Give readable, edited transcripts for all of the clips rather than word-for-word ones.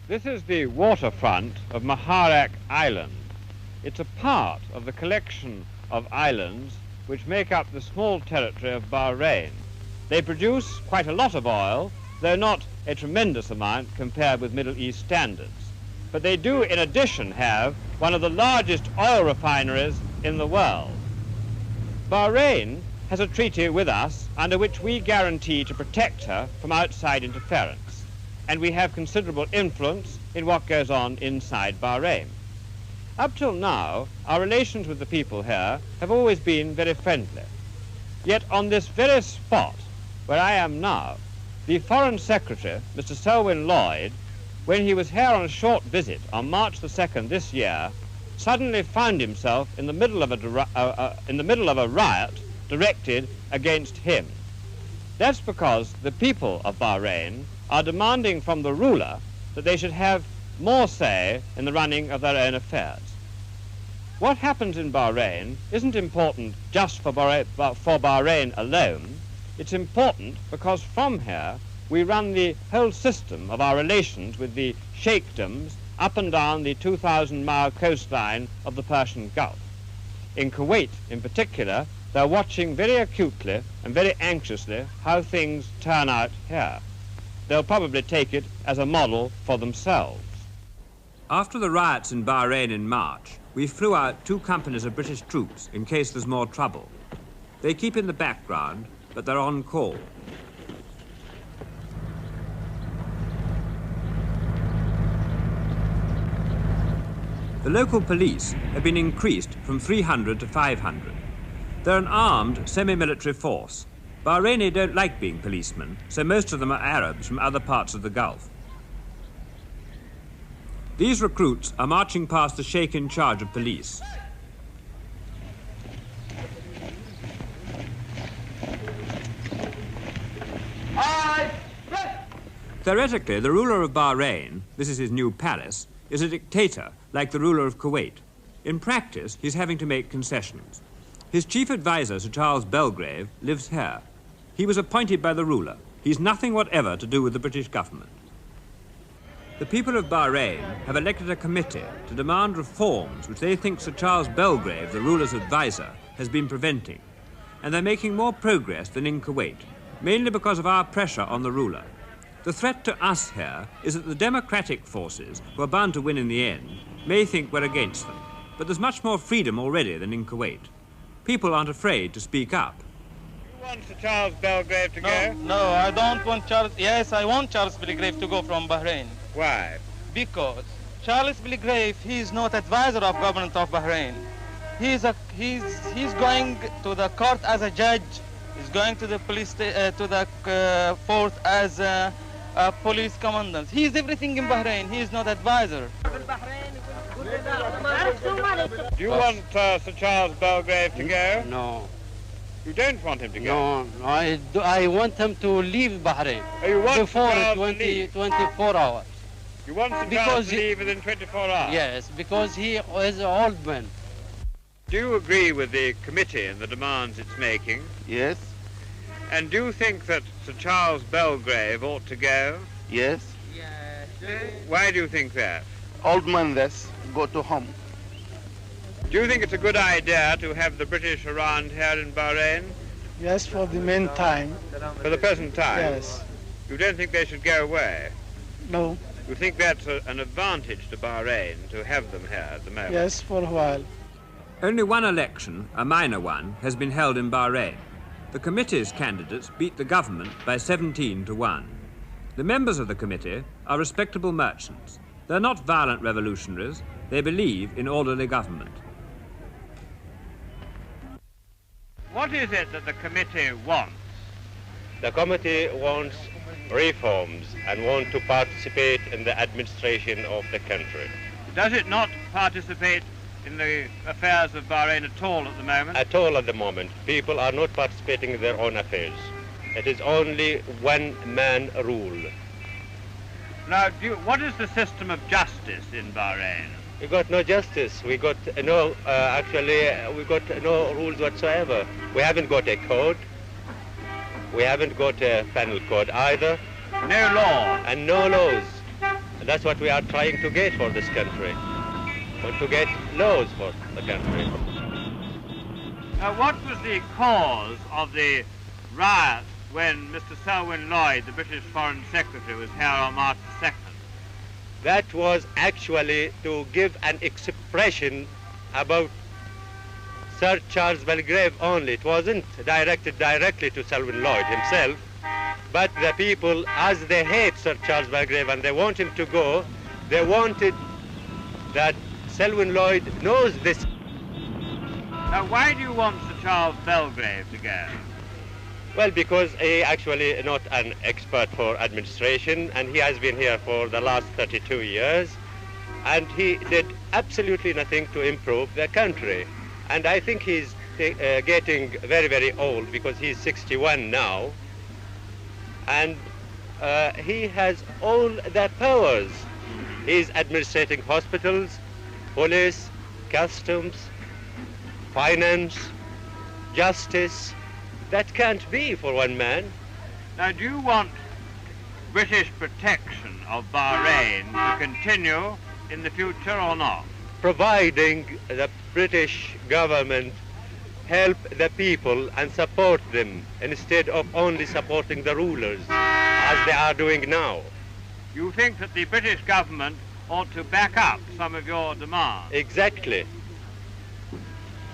This is the waterfront of Muharraq Island. It's a part of the collection of islands which make up the small territory of Bahrain. They produce quite a lot of oil, though not a tremendous amount compared with Middle East standards. But they do, in addition, have one of the largest oil refineries in the world. Bahrain has a treaty with us under which we guarantee to protect her from outside interference, and we have considerable influence in what goes on inside Bahrain. Up till now, our relations with the people here have always been very friendly. Yet on this very spot where I am now, the Foreign Secretary, Mr. Selwyn Lloyd, when he was here on a short visit on March the 2nd this year, suddenly found himself in the middle of a riot directed against him. That's because the people of Bahrain are demanding from the ruler that they should have more say in the running of their own affairs. What happens in Bahrain isn't important just for Bahrain alone. It's important because from here we run the whole system of our relations with the sheikdoms up and down the 2,000-mile coastline of the Persian Gulf. In Kuwait, in particular, they're watching very acutely and very anxiously how things turn out here. They'll probably take it as a model for themselves. After the riots in Bahrain in March, we flew out 2 companies of British troops in case there's more trouble. They keep in the background, but they're on call. The local police have been increased from 300 to 500. They're an armed, semi-military force. Bahraini don't like being policemen, so most of them are Arabs from other parts of the Gulf. These recruits are marching past the sheikh in charge of police. Theoretically, the ruler of Bahrain, this is his new palace, is a dictator like the ruler of Kuwait. In practice, he's having to make concessions. His chief advisor, Sir Charles Belgrave, lives here. He was appointed by the ruler. He's nothing whatever to do with the British government. The people of Bahrain have elected a committee to demand reforms which they think Sir Charles Belgrave, the ruler's advisor, has been preventing. And they're making more progress than in Kuwait, mainly because of our pressure on the ruler. The threat to us here is that the democratic forces, who are bound to win in the end, may think we're against them. But there's much more freedom already than in Kuwait. People aren't afraid to speak up. You want Sir Charles Belgrave to go? No, I don't want Charles. Yes, I want Charles Belgrave to go from Bahrain. Why? Because Charles Belgrave, he is not advisor of government of Bahrain. He's going to the court as a judge. He's going to the police fort as a police commandant. He is everything in Bahrain. He is not advisor. Do you want Sir Charles Belgrave to go? No. You don't want him to go? No, I want him to leave Bahrain. Oh, you want before Sir Charles to leave? 24 hours. You want Sir Charles to leave within 24 hours? Yes, because he is an old man. Do you agree with the committee and the demands it's making? Yes. And do you think that Sir Charles Belgrave ought to go? Yes. Why do you think that? Old man, this go to home. Do you think it's a good idea to have the British around here in Bahrain? Yes, for the meantime. For the present time? Yes. You don't think they should go away? No. You think that's an advantage to Bahrain to have them here at the moment? Yes, for a while. Only one election, a minor one, has been held in Bahrain. The committee's candidates beat the government by 17 to 1. The members of the committee are respectable merchants. They're not violent revolutionaries. They believe in orderly government. What is it that the committee wants? The committee wants reforms and wants to participate in the administration of the country. Does it not participate in the affairs of Bahrain at all at the moment? At all at the moment. People are not participating in their own affairs. It is only one-man rule. Now, what is the system of justice in Bahrain? We got no justice. We got no, we got no rules whatsoever. We haven't got a code. We haven't got a penal code either. No law? And no laws. And that's what we are trying to get for this country. Want to get laws for the country. What was the cause of the riot when Mr. Selwyn Lloyd, the British Foreign Secretary, was here on March the 2nd? That was actually to give an expression about Sir Charles Belgrave only. It wasn't directed directly to Selwyn Lloyd himself, but the people, as they hate Sir Charles Belgrave and they want him to go, they wanted that Selwyn Lloyd knows this. Now, why do you want Sir Charles Belgrave to go? Well, because he actually not an expert for administration, and he has been here for the last 32 years, and he did absolutely nothing to improve the country. And I think he's getting very, very old, because he's 61 now, and he has all the powers. He's administrating hospitals, police, customs, finance, justice. That can't be for one man. Now, do you want British protection of Bahrain to continue in the future or not? Providing the British government help the people and support them instead of only supporting the rulers, as they are doing now. You think that the British government ought to back up some of your demands? Exactly.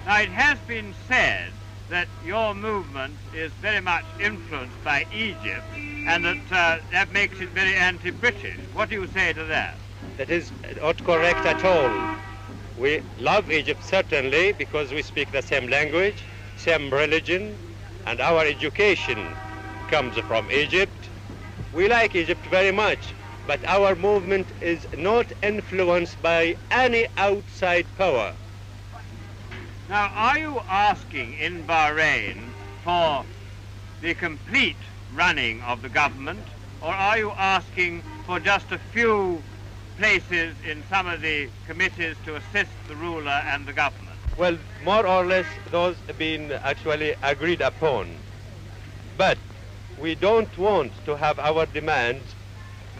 Now, it has been said that your movement is very much influenced by Egypt, and that that makes it very anti-British. What do you say to that? That is not correct at all. We love Egypt certainly, because we speak the same language, same religion, and our education comes from Egypt. We like Egypt very much, but our movement is not influenced by any outside power. Now, are you asking in Bahrain for the complete running of the government, or are you asking for just a few places in some of the committees to assist the ruler and the government? Well, more or less those have been actually agreed upon. But we don't want to have our demands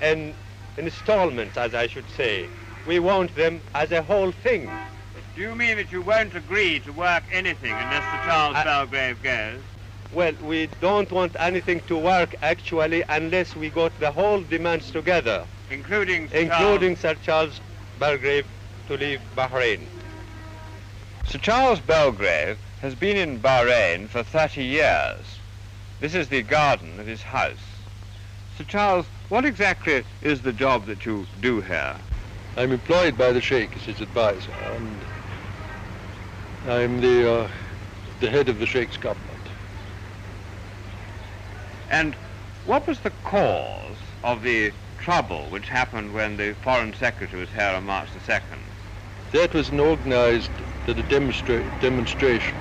in installments, as I should say. We want them as a whole thing. Do you mean that you won't agree to work anything unless Sir Charles Belgrave goes? Well, we don't want anything to work actually unless we got the whole demands together. Including Sir Charles Belgrave to leave Bahrain. Sir Charles Belgrave has been in Bahrain for 30 years. This is the garden of his house. Sir Charles, what exactly is the job that you do here? I'm employed by the Sheikh as his advisor, and I'm the head of the Sheikh's government. And what was the cause of the trouble which happened when the Foreign Secretary was here on March the 2nd? That was an organized demonstration.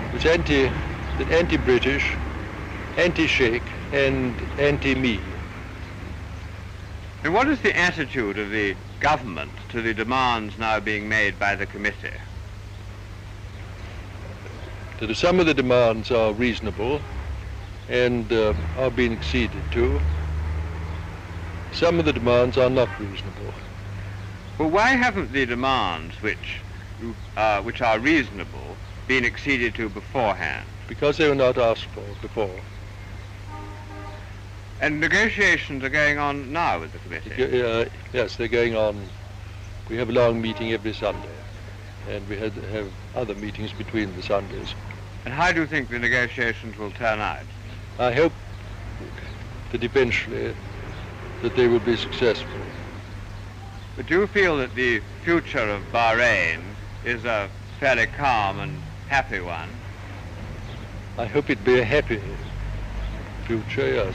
It was anti-British, anti-Sheikh, and anti-me. And what is the attitude of the government to the demands now being made by the committee? Some of the demands are reasonable and are being acceded to. Some of the demands are not reasonable. Well, why haven't the demands which are reasonable been acceded to beforehand? Because they were not asked for before. And negotiations are going on now with the committee? Yes, they're going on. We have a long meeting every Sunday, and we have other meetings between the Sundays. And how do you think the negotiations will turn out? I hope that eventually that they will be successful. But do you feel that the future of Bahrain is a fairly calm and happy one? I hope it be a happy future, yes.